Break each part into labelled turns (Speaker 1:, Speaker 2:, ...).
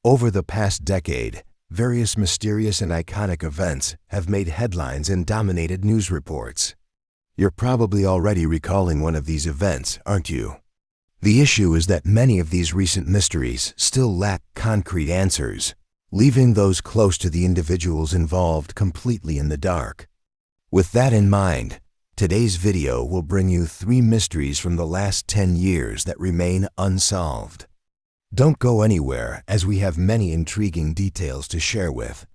Speaker 1: Over the past decade, various mysterious and iconic events have made headlines and dominated news reports. You're probably already recalling one of these events, aren't you? The issue is that many of these recent mysteries still lack concrete answers, leaving those close to the individuals involved completely in the dark. With that in mind, today's video will bring you 3 mysteries from the last 10 years that remain unsolved. Don't go anywhere, as we have many intriguing details to share with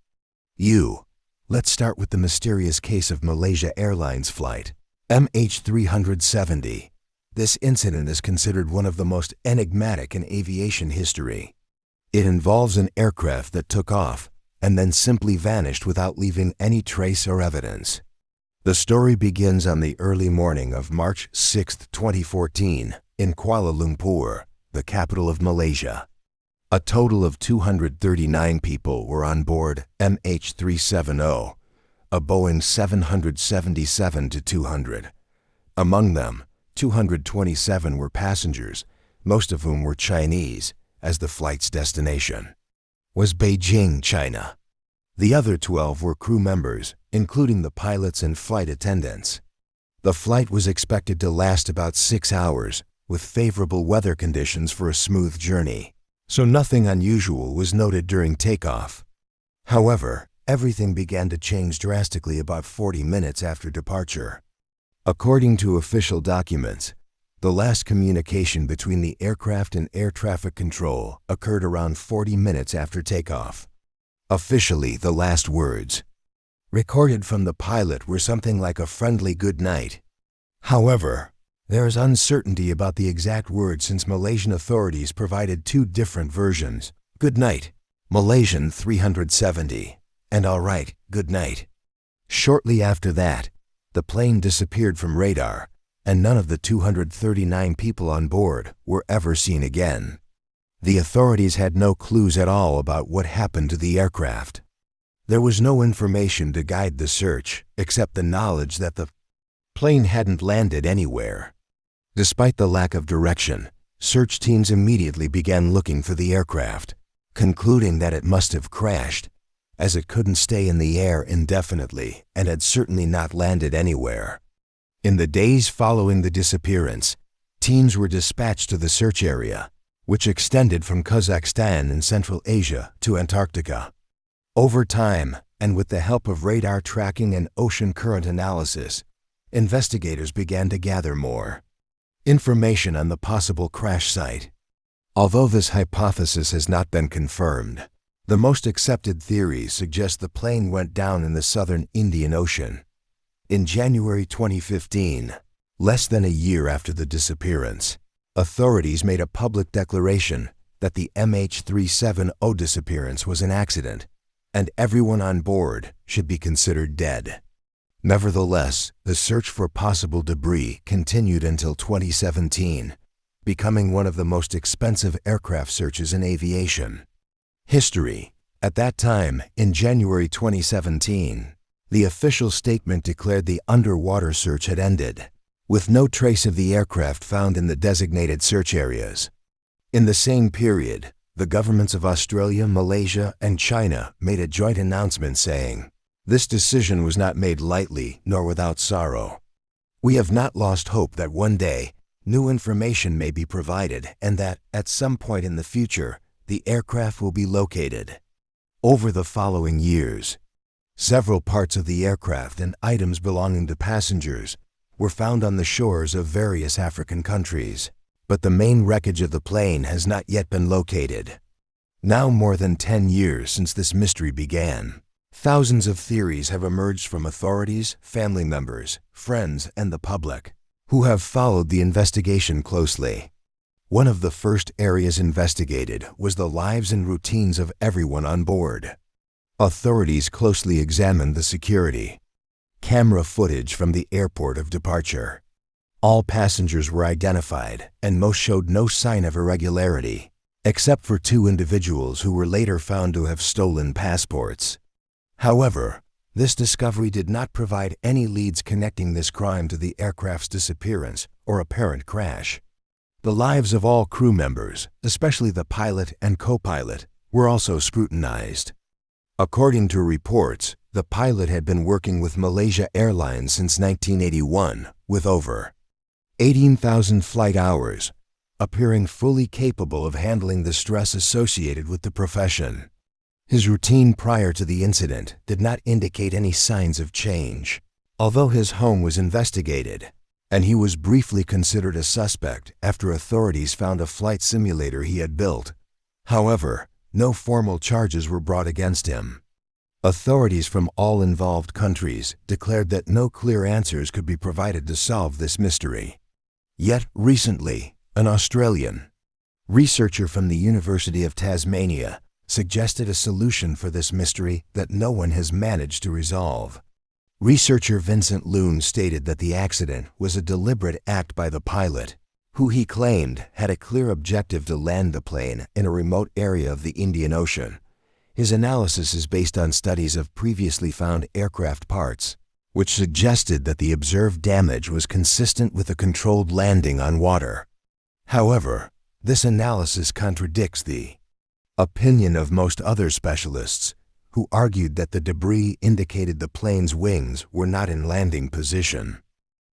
Speaker 1: you. Let's start with the mysterious case of Malaysia Airlines Flight MH370. This incident is considered one of the most enigmatic in aviation history. It involves an aircraft that took off and then simply vanished without leaving any trace or evidence. The story begins on the early morning of March 6, 2014, in Kuala Lumpur, the capital of Malaysia. A total of 239 people were on board MH370, a Boeing 777-200. Among them, 227 were passengers, most of whom were Chinese, as the flight's destination was Beijing, China. The other 12 were crew members, including the pilots and flight attendants. The flight was expected to last about 6 hours, with favorable weather conditions for a smooth journey, so nothing unusual was noted during takeoff. However, everything began to change drastically about 40 minutes after departure. According to official documents, the last communication between the aircraft and air traffic control occurred around 40 minutes after takeoff. Officially, the last words recorded from the pilot were something like a friendly good night. However, there is uncertainty about the exact words since Malaysian authorities provided 2 different versions: good night, Malaysian 370, and all right, good night. Shortly after that, the plane disappeared from radar, and none of the 239 people on board were ever seen again. The authorities had no clues at all about what happened to the aircraft. There was no information to guide the search except the knowledge that the plane hadn't landed anywhere. Despite the lack of direction, search teams immediately began looking for the aircraft, concluding that it must have crashed, as it couldn't stay in the air indefinitely and had certainly not landed anywhere. In the days following the disappearance, teams were dispatched to the search area, which extended from Kazakhstan in Central Asia to Antarctica. Over time, and with the help of radar tracking and ocean current analysis, investigators began to gather more information on the possible crash site. Although this hypothesis has not been confirmed, the most accepted theories suggest the plane went down in the southern Indian Ocean. In January 2015, less than a year after the disappearance, authorities made a public declaration that the MH370 disappearance was an accident, and everyone on board should be considered dead. Nevertheless, the search for possible debris continued until 2017, becoming one of the most expensive aircraft searches in aviation history. At that time, in January 2017, the official statement declared the underwater search had ended, with no trace of the aircraft found in the designated search areas. In the same period, the governments of Australia, Malaysia, and China made a joint announcement saying, "This decision was not made lightly nor without sorrow. We have not lost hope that one day new information may be provided and that, at some point in the future, the aircraft will be located." Over the following years, several parts of the aircraft and items belonging to passengers were found on the shores of various African countries, but the main wreckage of the plane has not yet been located. Now more than 10 years since this mystery began, thousands of theories have emerged from authorities, family members, friends, and the public, who have followed the investigation closely. One of the first areas investigated was the lives and routines of everyone on board. Authorities closely examined the security camera footage from the airport of departure. All passengers were identified, and most showed no sign of irregularity, except for 2 individuals who were later found to have stolen passports. However, this discovery did not provide any leads connecting this crime to the aircraft's disappearance or apparent crash. The lives of all crew members, especially the pilot and co-pilot, were also scrutinized. According to reports, the pilot had been working with Malaysia Airlines since 1981, with over 18,000 flight hours, appearing fully capable of handling the stress associated with the profession. His routine prior to the incident did not indicate any signs of change. Although his home was investigated, and he was briefly considered a suspect after authorities found a flight simulator he had built. However, no formal charges were brought against him. Authorities from all involved countries declared that no clear answers could be provided to solve this mystery. Yet recently, an Australian researcher from the University of Tasmania suggested a solution for this mystery that no one has managed to resolve. Researcher Vincent Loon stated that the accident was a deliberate act by the pilot, who he claimed had a clear objective to land the plane in a remote area of the Indian Ocean. His analysis is based on studies of previously found aircraft parts, which suggested that the observed damage was consistent with a controlled landing on water. However, this analysis contradicts the opinion of most other specialists, who argued that the debris indicated the plane's wings were not in landing position.